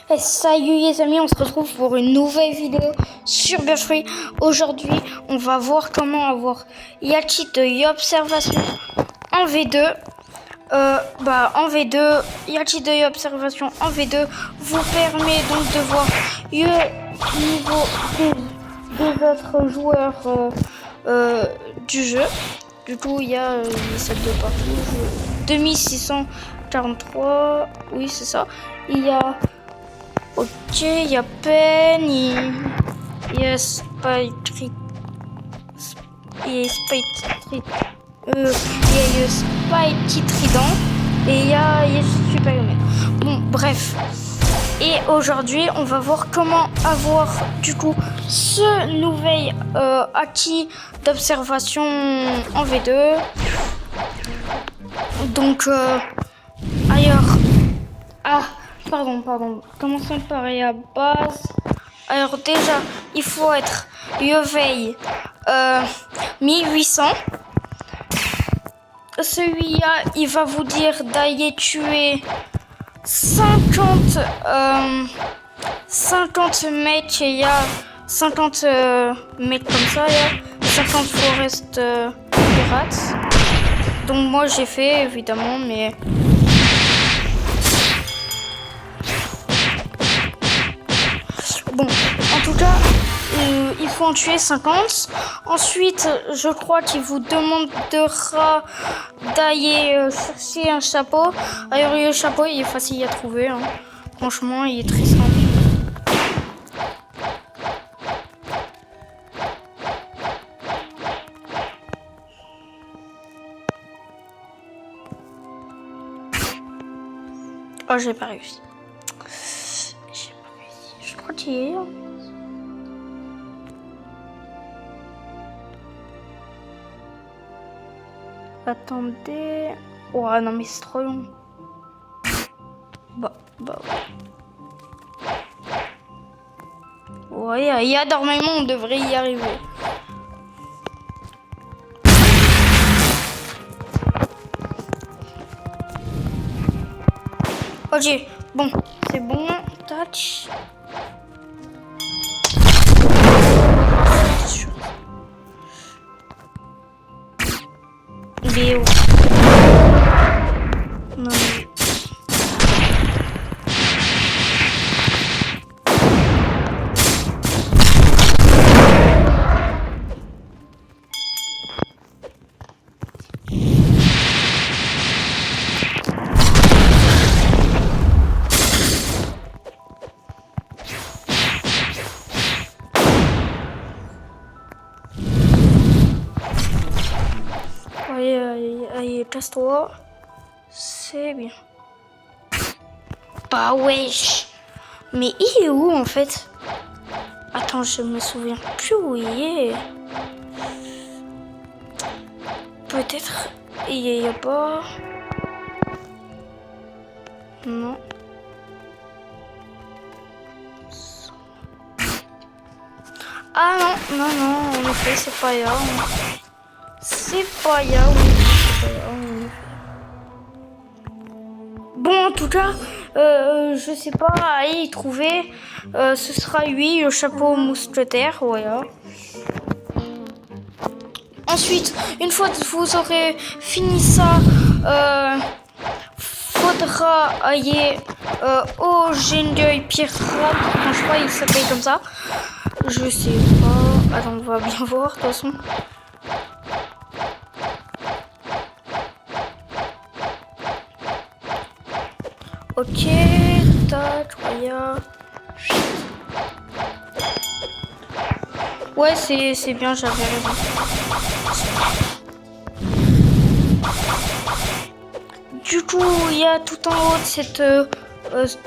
Et salut les amis, on se retrouve pour une nouvelle vidéo sur Birchfree. Aujourd'hui, on va voir comment avoir Yachi de Yobservation en V2. En V2, Yachi de Yobservation en V2 vous permet donc de voir le niveau des autres joueurs du jeu. Du coup, il y a les salles de partout. 2643, oui c'est ça. Il y a il y a Pen, il y a Spike Trident et il y a Superman. Bon, bref. Et aujourd'hui, on va voir comment avoir du coup ce nouvel acquis d'observation en V2. Donc, pardon. Commençons par la base. Alors déjà, il faut être level 1800. Celui-là, il va vous dire d'aller tuer 50 mètres. Il y a 50 mètres comme ça. Il y a 50 forest pirates. Donc moi j'ai fait évidemment, mais... Bon, en tout cas, il faut en tuer 50. Ensuite, je crois qu'il vous demandera d'aller chercher un chapeau. Alors, le chapeau, il est facile à trouver. Hein. Franchement, il est très simple. Oh, j'ai pas réussi. Je crois qu'il est là. Attendez. Oh non, mais c'est trop long. Ouais, il y a normalement, on devrait y arriver. Ok, bon, c'est bon. Touch. Il est où? Non. Allez, casse-toi. C'est bien. Bah wesh. Mais il est où en fait? Attends, je me souviens plus où il est. Peut-être il y a pas. Non. Ah non, en effet, c'est pas là. C'est pas là. Bon, en tout cas, je sais pas, allez y trouver. Ce sera lui, le chapeau mousquetaire, voilà. Ensuite, une fois que vous aurez fini ça, faudra aller au génie pirate. Je crois qu'il s'appelle comme ça. Je sais pas. Attends, on va bien voir de toute façon. Ok, tac, voilà. Ouais, c'est bien, j'avais raison. Du coup, il y a tout en haut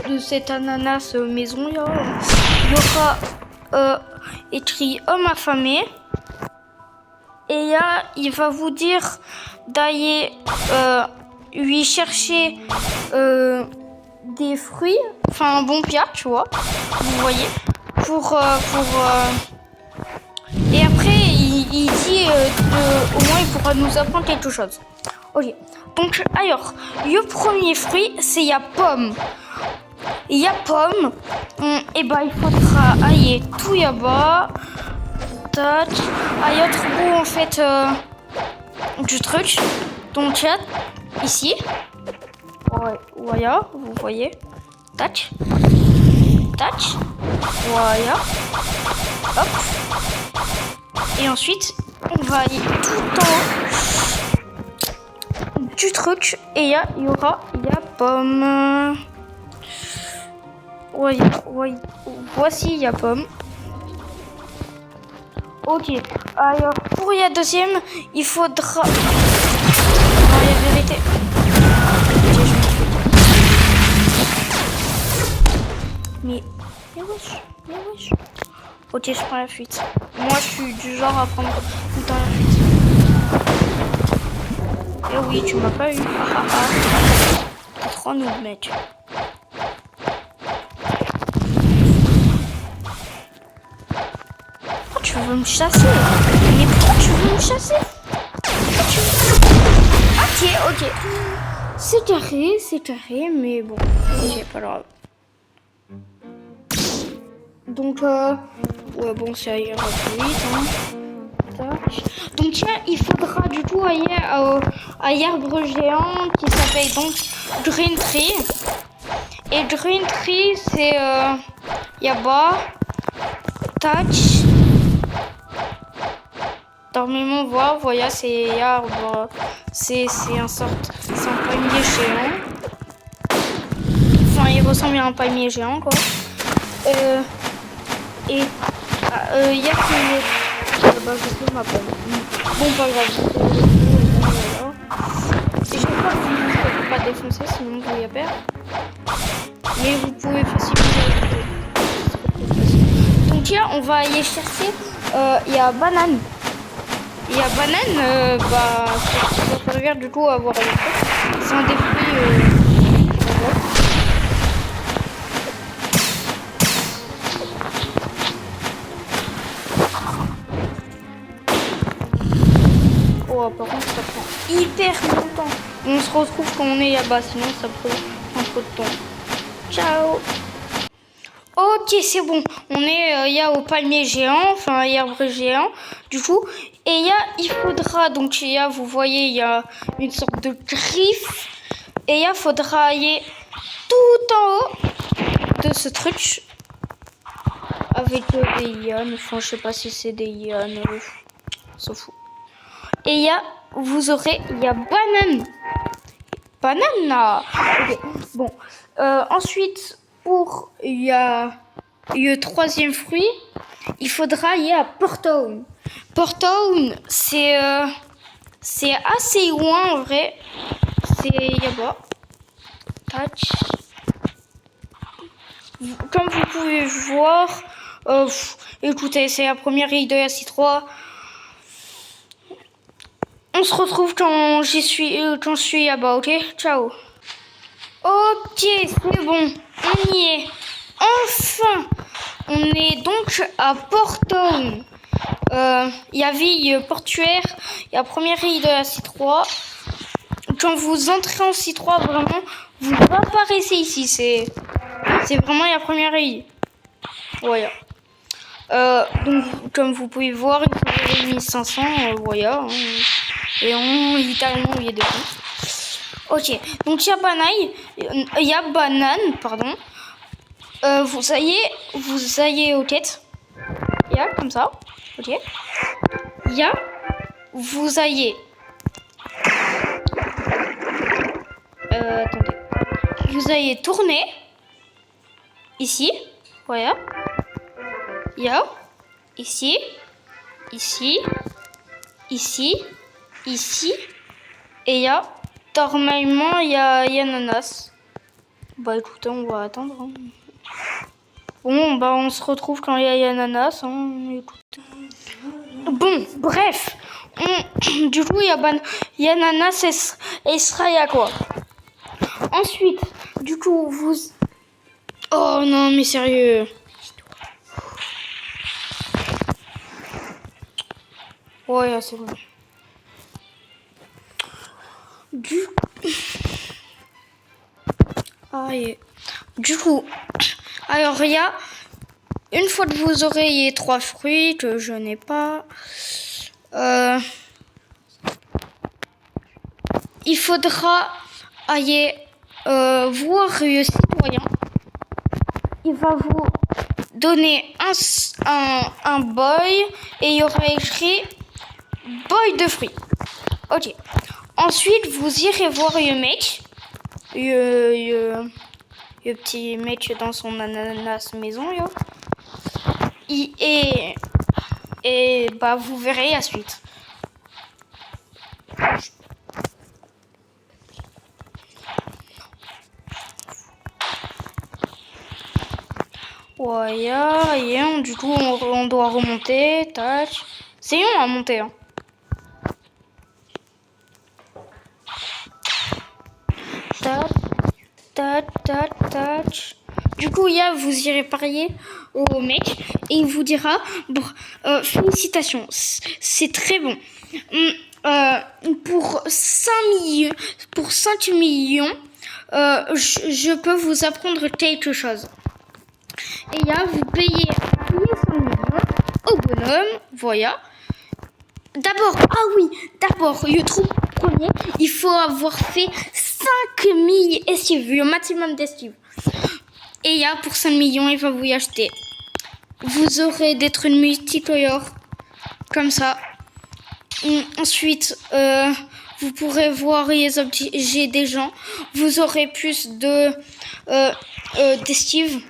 de cette ananas maison là. Il y aura écrit homme affamé. Et là, il va vous dire d'aller lui chercher des fruits, enfin un bon piat, tu vois, vous voyez, et après il dit au moins il pourra nous apprendre quelque chose. Ok, donc alors le premier fruit c'est la pomme. il y a pomme. Et bah, il faudra aller tout là-bas. Tac. Il y a autre bout, en fait, du truc. Donc, là, ici. Ouais, voilà, vous voyez. Tac. Tac. Voilà. Hop. Et ensuite, on va aller tout en haut du truc. Et il y aura pomme. Ouais, voici, il y a pomme. Ok. Alors, pour la deuxième, il faudra... Non, il y a vérité. Mais wesh. Ok, je prends la fuite. Moi, je suis du genre à prendre tout le temps la fuite. Eh oui, tu m'as pas eu. T'es trop noob, mec. Pourquoi tu veux me chasser? Mais pourquoi tu veux me chasser? Ok. C'est carré, mais bon, ok, pas grave. Donc, ouais, bon, ça ira plus vite, hein. Tac. Donc, tiens, il faudra du coup aller à l'arbre géant qui s'appelle donc Green Tree. Et Green Tree, c'est là-bas. Tac. Normalement, voilà, c'est arbre. C'est un palmier géant. Enfin, il ressemble à un palmier géant, quoi. Et il y a que... bah, je peux ma pomme. Bon, pas grave. J'espère que vous ne pouvez pas défoncer, sinon vous y perdre. Mais vous pouvez facilement... Donc là, on va aller chercher... il y a banane. Bah, ça va servir du coup à avoir les fruits. C'est un des fruits... Oh, par contre, ça prend hyper longtemps. On se retrouve quand on est là-bas, sinon ça prend un peu de temps. Ciao. Ok, c'est bon. On est y a au palmier géant, enfin l'arbre géant, du coup. Et il faudra, donc vous voyez, il y a une sorte de griffe. Et il faudra aller tout en haut de ce truc. Avec des lianes, enfin je sais pas si c'est des lianes, on s'en fout. Et vous aurez, il y a banane. Banana. Okay. Bon. Ensuite, pour le troisième fruit, il faudra y aller à Portown. Portown, c'est assez loin en vrai. C'est là-bas. Tac. Comme vous pouvez voir, écoutez, c'est la première île de la C3. On se retrouve quand je suis là-bas, ok? Ciao. Ok, c'est bon. On y est. Enfin, on est donc à Portown. Il y a ville portuaire. Il y a la première île de la C3. Quand vous entrez en C3, vraiment, vous apparaissez ici. C'est vraiment la première île. Voilà. Donc, comme vous pouvez voir, il faut 1500. Voilà. Et littéralement, il y a des points. Ok, donc il y a banane, pardon. Vous allez aux quêtes. Il y a comme ça. Ok. Vous allez. Attendez. Vous allez tourner. Ici. Voilà. Il y a. Ici. Ici. Et il y a. Normalement, il y a ananas. Bah écoutez, on va attendre. Hein. Bon, bah on se retrouve quand il y a ananas. Hein. Bon, bref. Du coup, il y a ananas et sera à quoi. Ensuite, du coup, vous... Oh non, mais sérieux. Ouais, c'est bon. Du coup, alors il y a, une fois que vous aurez les 3 fruits que je n'ai pas, il faudra aller voir le citoyen. Il va vous donner un boy et il y aura écrit boy de fruits. Ok. Ensuite, vous irez voir le mec. Le petit mec dans son ananas maison. Yo. Et bah, vous verrez la suite. Voilà, et du coup, on doit remonter. Tac. C'est long à monter. Hein. Tac, tac, tac, tac. Du coup, vous irez parier au mec et il vous dira bon, félicitations, c'est très bon. Pour 5 millions, je peux vous apprendre quelque chose. Et là, vous payez 5 millions au bonhomme, voilà. D'abord, le trou premier, il faut avoir fait 5000 estives, le maximum d'estives. Et là, pour 5 millions, il va vous y acheter. Vous aurez des trucs multicolores, comme ça. Ensuite, vous pourrez voir les objets des gens. Vous aurez plus d'estives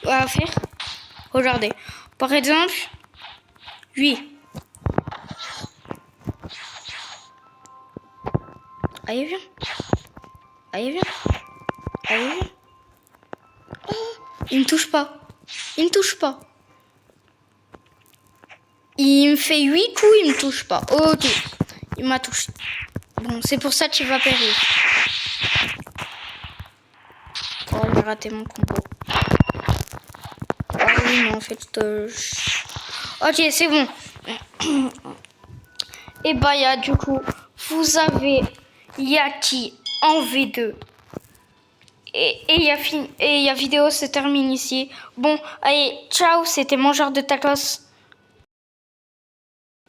à faire. Regardez. Par exemple, lui. Allez, viens. Allez, viens. Allez, viens. Oh, il me touche pas. Il me touche pas. Il me fait 8 coups, il me touche pas. Ok. Il m'a touché. Bon, c'est pour ça qu'il va périr. Oh, j'ai raté mon combo. Ah oui, mais en fait... Ok, c'est bon. Et bah, du coup, vous avez Yaki en V2. Et la vidéo se termine ici. Bon, allez, ciao, c'était Mangeur de Tacos.